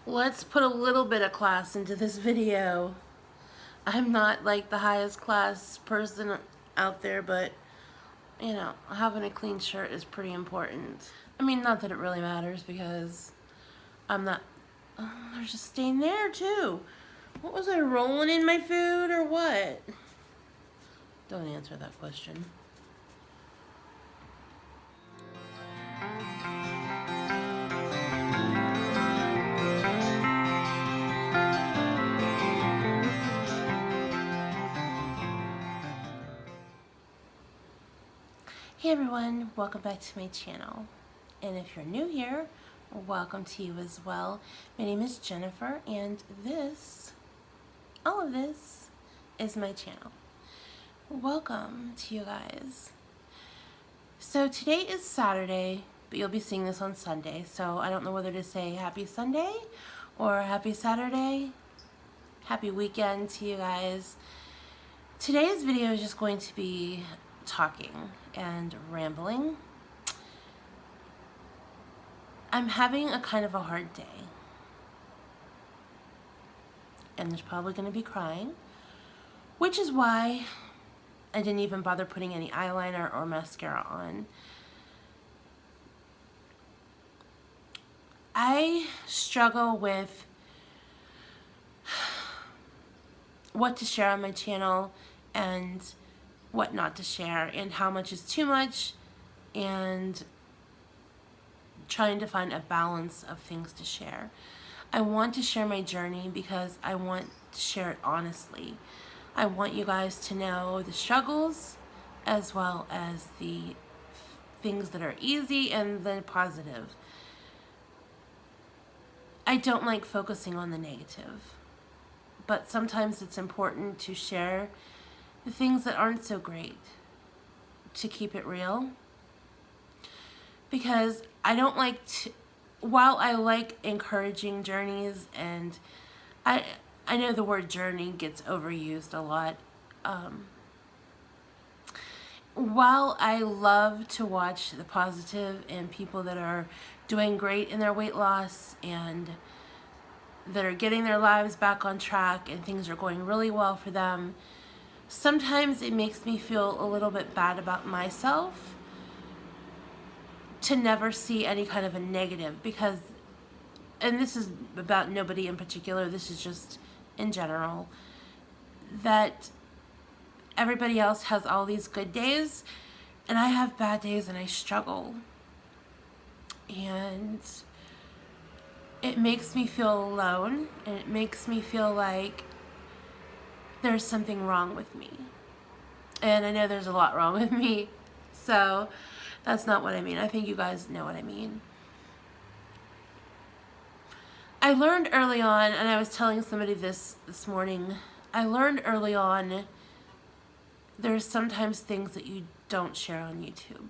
Let's put a little bit of class into this video. I'm not like the highest class person out there, but you know, having a clean shirt is pretty important. I mean, not that it really matters because I'm not, there's a stain there too. What was I, rolling in my food or what? Don't answer that question. Hey everyone, welcome back to my channel. And if you're new here, welcome to you as well. My name is Jennifer and all of this is my channel. Welcome to you guys. So today is Saturday, but you'll be seeing this on Sunday. So I don't know whether to say happy Sunday or happy Saturday. Happy weekend to you guys. Today's video is just going to be talking and rambling. I'm having a kind of a hard day. And there's probably going to be crying, which is why I didn't even bother putting any eyeliner or mascara on. I struggle with what to share on my channel and what not to share, and how much is too much, and trying to find a balance of things to share. I want to share my journey because I want to share it honestly. I want you guys to know the struggles as well as the things that are easy and the positive. I don't like focusing on the negative, but sometimes it's important to share the things that aren't so great, to keep it real, because I don't like to, while I like encouraging journeys, and I know the word journey gets overused a lot, while I love to watch the positive and people that are doing great in their weight loss and that are getting their lives back on track and things are going really well for them, sometimes it makes me feel a little bit bad about myself to never see any kind of a negative, because, and this is about nobody in particular, this is just in general, that everybody else has all these good days and I have bad days and I struggle. And it makes me feel alone, and it makes me feel like there's something wrong with me. And I know there's a lot wrong with me, so that's not what I mean. I think you guys know what I mean. I learned early on, and I was telling somebody this morning, I learned early on there's sometimes things that you don't share on YouTube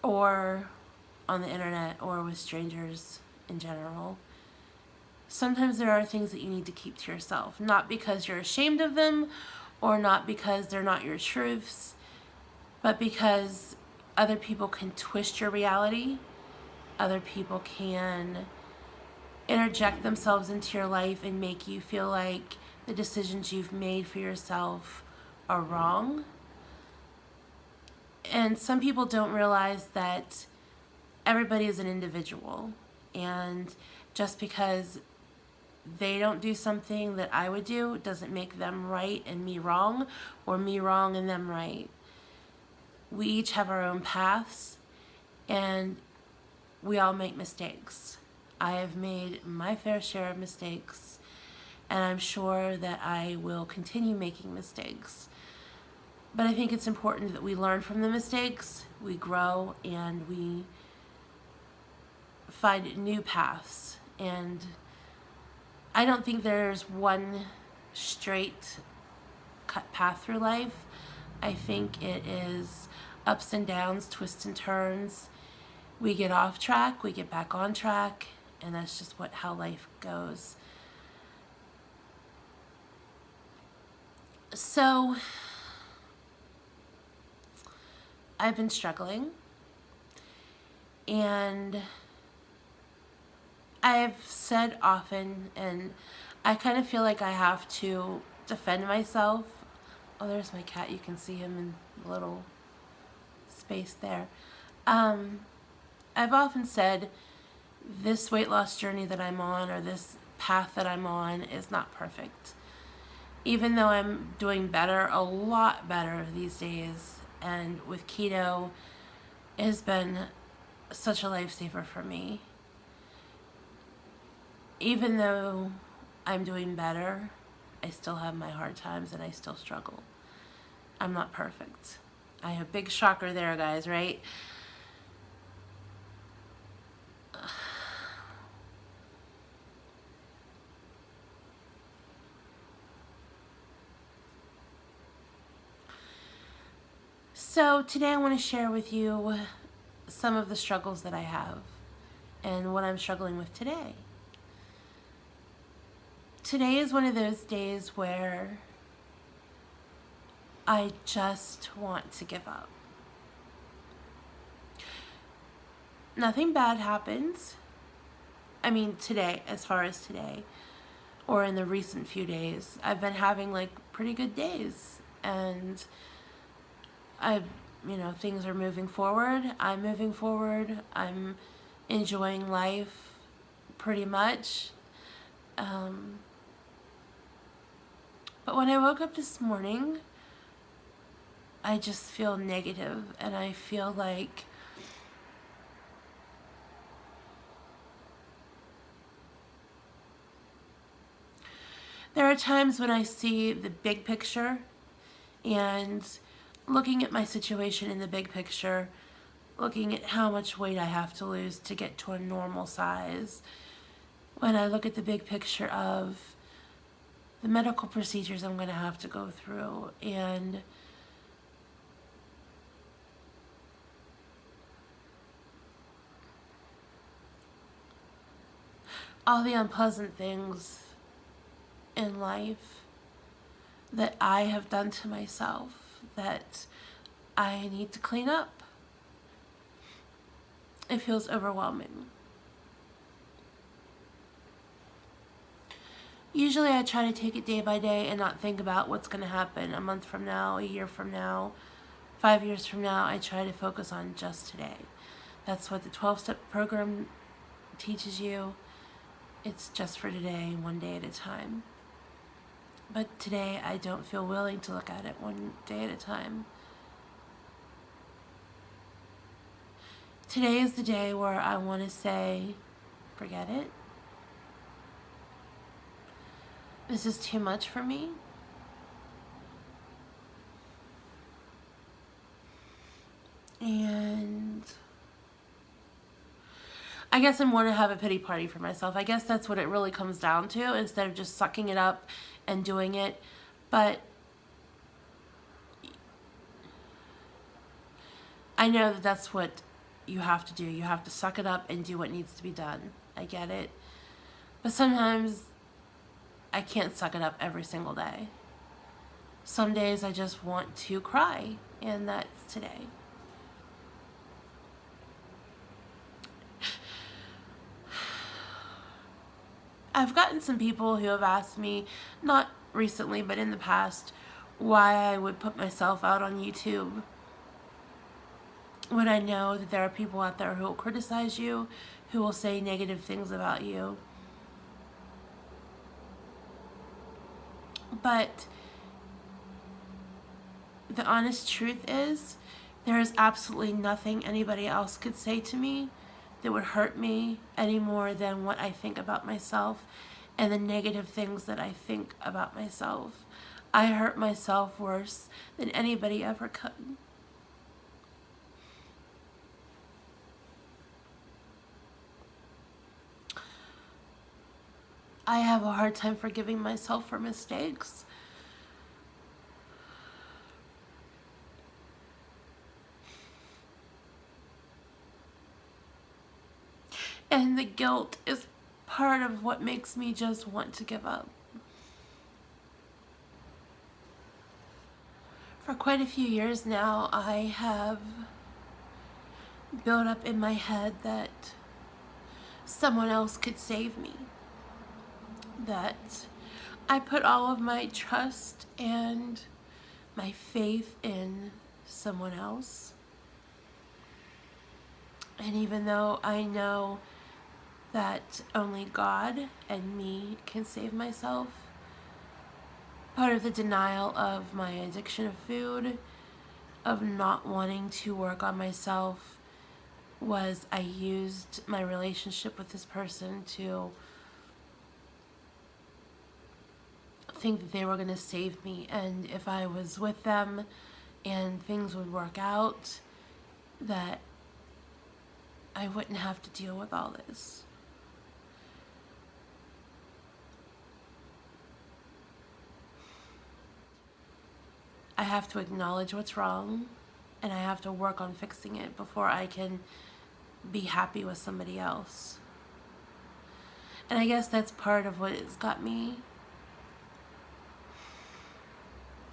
or on the internet or with strangers in general. Sometimes there are things that you need to keep to yourself, not because you're ashamed of them or not because they're not your truths, but because other people can twist your reality. Other people can interject themselves into your life and make you feel like the decisions you've made for yourself are wrong. And some people don't realize that everybody is an individual, and just because they don't do something that I would do doesn't make them right and me wrong, or me wrong and them right. We each have our own paths, and we all make mistakes. I have made my fair share of mistakes, and I'm sure that I will continue making mistakes. But I think it's important that we learn from the mistakes, we grow, and we find new paths. And I don't think there's one straight cut path through life. I think it is ups and downs, twists and turns. We get off track, we get back on track, and that's just how life goes. So I've been struggling, and I've said often, and I kind of feel like I have to defend myself. Oh, there's my cat. You can see him in the little space there. I've often said this weight loss journey that I'm on, or this path that I'm on, is not perfect. Even though I'm doing better, a lot better these days, and with keto, it has been such a lifesaver for me. Even though I'm doing better, I still have my hard times and I still struggle. I'm not perfect. I have a big shocker there, guys, right? So today I want to share with you some of the struggles that I have and what I'm struggling with today. Today is one of those days where I just want to give up. Nothing bad happens. I mean, today, as far as today, or in the recent few days, I've been having like pretty good days, and things are moving forward. I'm moving forward. I'm enjoying life pretty much. But when I woke up this morning, I just feel negative, and I feel like there are times when I see the big picture, and looking at my situation in the big picture, looking at how much weight I have to lose to get to a normal size, when I look at the big picture of the medical procedures I'm going to have to go through, and all the unpleasant things in life that I have done to myself that I need to clean up, it feels overwhelming. Usually I try to take it day by day and not think about what's going to happen a month from now, a year from now, 5 years from now. I try to focus on just today. That's what the 12-step program teaches you. It's just for today, one day at a time. But today I don't feel willing to look at it one day at a time. Today is the day where I want to say, forget it. This is too much for me. And I guess I want to have a pity party for myself. I guess that's what it really comes down to, instead of just sucking it up and doing it. But I know that that's what you have to do. You have to suck it up and do what needs to be done. I get it. But sometimes I can't suck it up every single day. Some days I just want to cry, and that's today. I've gotten some people who have asked me, not recently, but in the past, why I would put myself out on YouTube when I know that there are people out there who will criticize you, who will say negative things about you. But the honest truth is, there is absolutely nothing anybody else could say to me that would hurt me any more than what I think about myself and the negative things that I think about myself. I hurt myself worse than anybody ever could. I have a hard time forgiving myself for mistakes. And the guilt is part of what makes me just want to give up. For quite a few years now, I have built up in my head that someone else could save me, that I put all of my trust and my faith in someone else. And even though I know that only God and me can save myself, part of the denial of my addiction of food, of not wanting to work on myself, was I used my relationship with this person to think that they were going to save me, and if I was with them and things would work out, that I wouldn't have to deal with all this. I have to acknowledge what's wrong, and I have to work on fixing it before I can be happy with somebody else. And I guess that's part of what has got me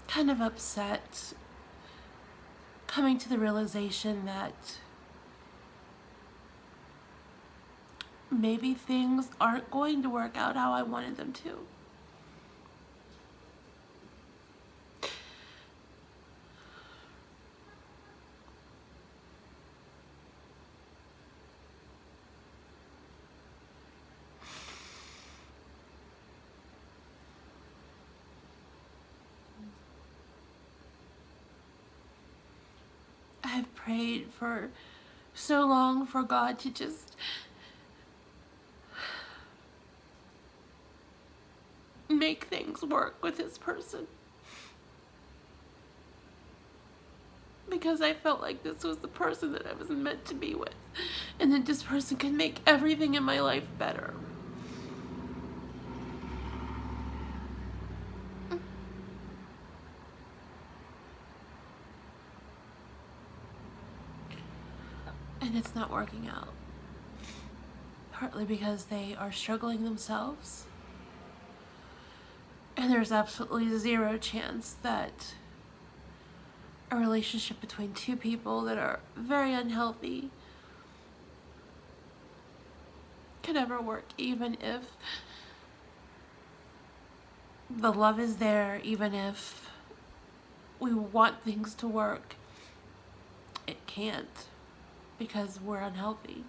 kind of upset, coming to the realization that maybe things aren't going to work out how I wanted them to. I've prayed for so long for God to just make things work with this person, because I felt like this was the person that I was meant to be with, and that this person could make everything in my life better. And it's not working out. Partly because they are struggling themselves. And there's absolutely zero chance that a relationship between two people that are very unhealthy could ever work, even if the love is there, even if we want things to work. It can't, because we're unhealthy.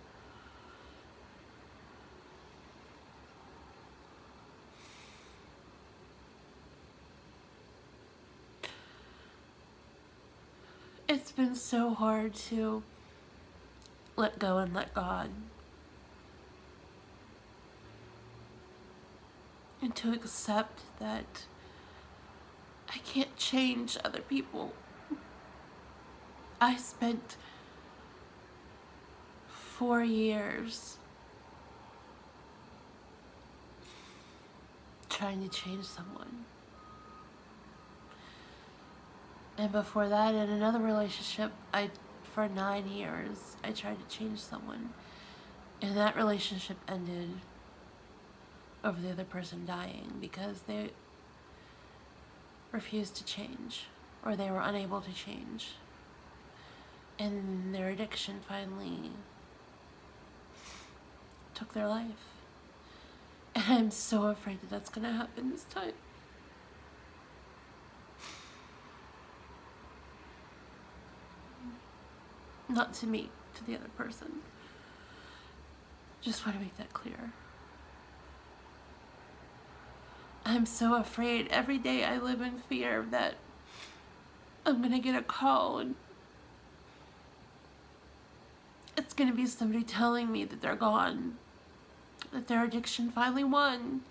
It's been so hard to let go and let God, and to accept that I can't change other people. I spent 4 years trying to change someone. And before that, in another relationship, for 9 years, I tried to change someone. And that relationship ended over the other person dying because they refused to change, or they were unable to change. And their addiction finally took their life. And I'm so afraid that that's gonna happen this time. Not to me, to the other person. Just want to make that clear. I'm so afraid. Every day I live in fear that I'm gonna get a call and it's gonna be somebody telling me that they're gone, that their addiction finally won,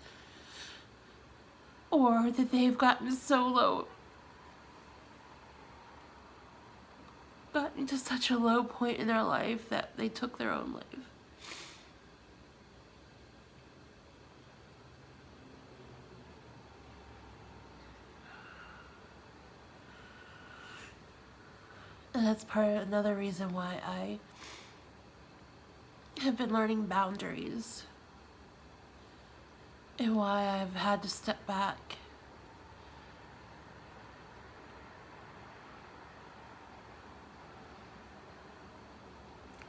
or that they've gotten so low, gotten to such a low point in their life that they took their own life. And that's another reason why I have been learning boundaries, and why I've had to step back.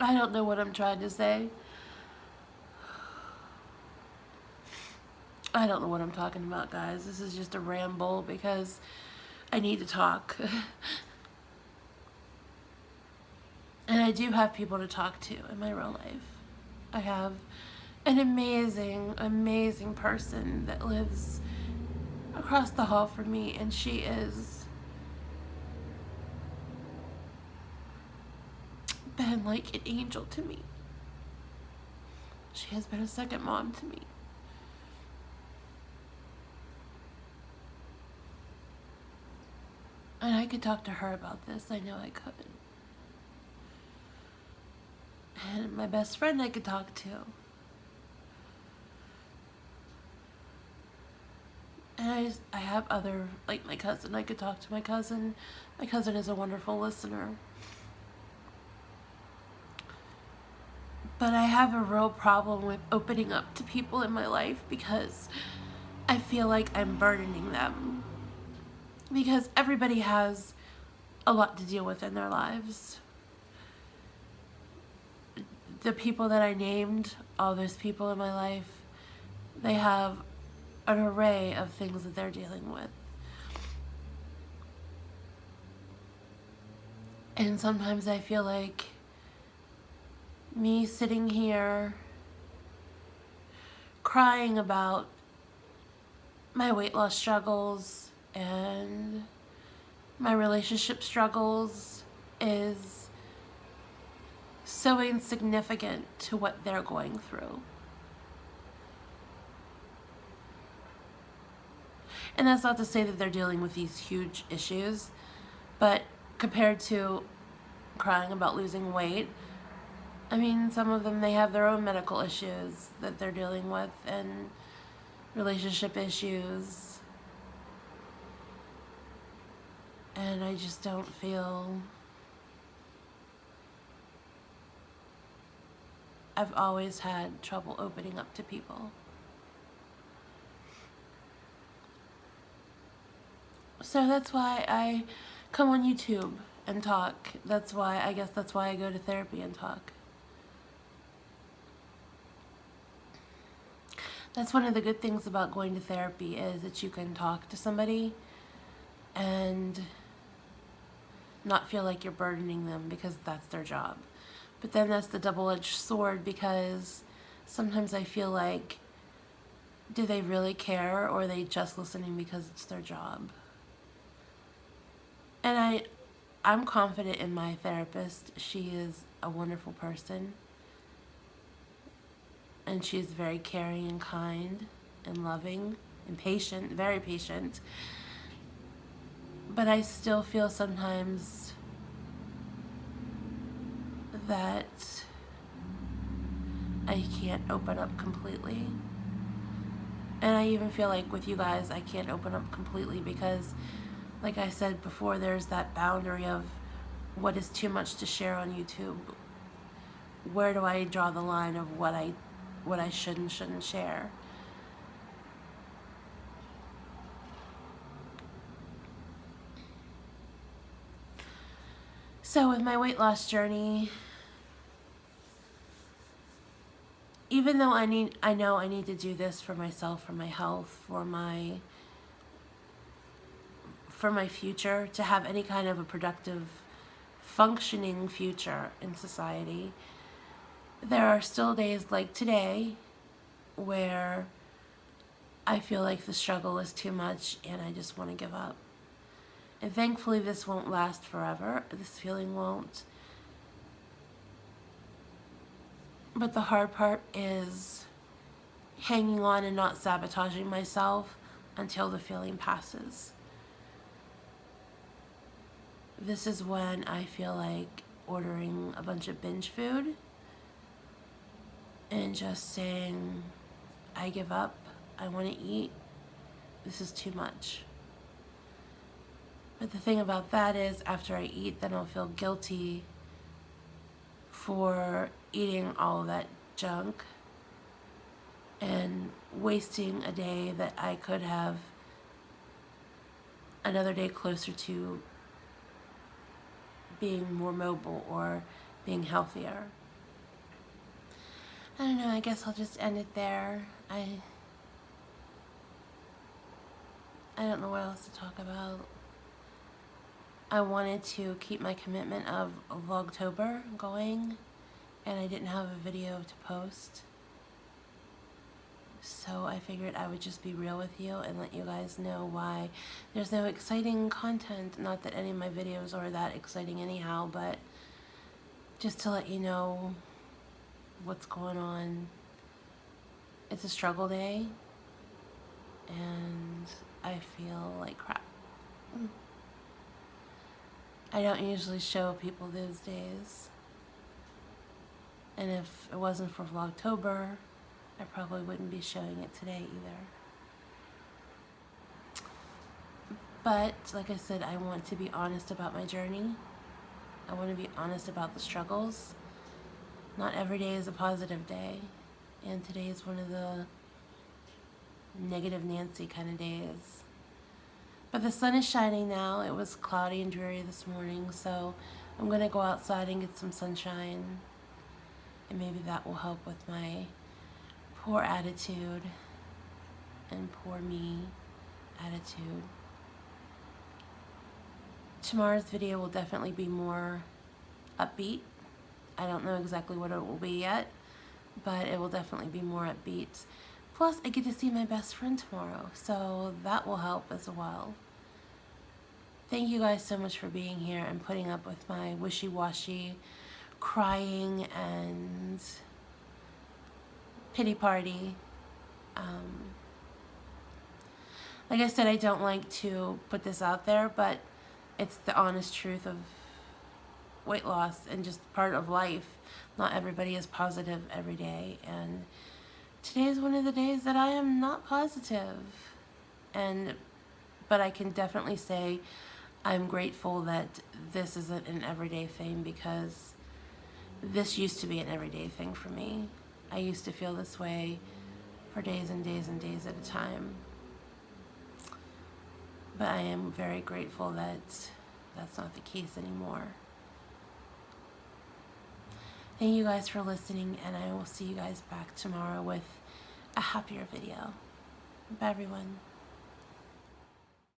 I don't know what I'm trying to say, I don't know what I'm talking about, guys. This is just a ramble because I need to talk. And I do have people to talk to in my real life. I have an amazing, amazing person that lives across the hall from me, and she is been like an angel to me. She has been a second mom to me. And I could talk to her about this. I know I could. And my best friend I could talk to. And I have other, like my cousin. I could talk to my cousin. My cousin is a wonderful listener. But I have a real problem with opening up to people in my life because I feel like I'm burdening them. Because everybody has a lot to deal with in their lives. The people that I named, all those people in my life, they have an array of things that they're dealing with. And sometimes I feel like me sitting here crying about my weight loss struggles and my relationship struggles is so insignificant to what they're going through. And that's not to say that they're dealing with these huge issues, but compared to crying about losing weight, I mean, some of them, they have their own medical issues that they're dealing with and relationship issues. And I just don't feel... I've always had trouble opening up to people. So that's why I come on YouTube and talk. I guess that's why I go to therapy and talk. That's one of the good things about going to therapy is that you can talk to somebody and not feel like you're burdening them because that's their job. But then that's the double-edged sword because sometimes I feel like, do they really care or are they just listening because it's their job? And I'm confident in my therapist. She is a wonderful person. And she's very caring and kind and loving and patient, very patient. But I still feel sometimes that I can't open up completely. And I even feel like with you guys, I can't open up completely because, like I said before, there's that boundary of what is too much to share on YouTube. Where do I draw the line of what I should and shouldn't share? So with my weight loss journey, even though I know I need to do this for myself, for my health, for my future, to have any kind of a productive, functioning future in society, there are still days like today where I feel like the struggle is too much and I just want to give up. And thankfully this won't last forever. This feeling won't. But the hard part is hanging on and not sabotaging myself until the feeling passes. This is when I feel like ordering a bunch of binge food and just saying, I give up, I want to eat, this is too much. But the thing about that is, after I eat, then I'll feel guilty for eating all of that junk and wasting a day that I could have another day closer to being more mobile or being healthier. I don't know, I guess I'll just end it there. I don't know what else to talk about. I wanted to keep my commitment of Vlogtober going, and I didn't have a video to post. So I figured I would just be real with you and let you guys know why there's no exciting content. Not that any of my videos are that exciting anyhow, but just to let you know what's going on. It's a struggle day, and I feel like crap. I don't usually show people those days, and if it wasn't for Vlogtober, I probably wouldn't be showing it today either. But like I said, I want to be honest about my journey. I want to be honest about the struggles. Not every day is a positive day, and today is one of the negative Nancy kind of days. But the sun is shining now. It was cloudy and dreary this morning, so I'm going to go outside and get some sunshine, and maybe that will help with my poor attitude and poor me attitude. Tomorrow's video will definitely be more upbeat. I don't know exactly what it will be yet, but it will definitely be more upbeat. Plus, I get to see my best friend tomorrow, so that will help as well. Thank you guys so much for being here and putting up with my wishy-washy crying and pity party. Like I said, I don't like to put this out there, but it's the honest truth of weight loss and just part of life. Not everybody is positive every day, and today is one of the days that I am not positive. But I can definitely say I'm grateful that this isn't an everyday thing, because this used to be an everyday thing for me. I used to feel this way for days and days and days at a time. But I am very grateful that that's not the case anymore. Thank you guys for listening, and I will see you guys back tomorrow with a happier video. Bye, everyone.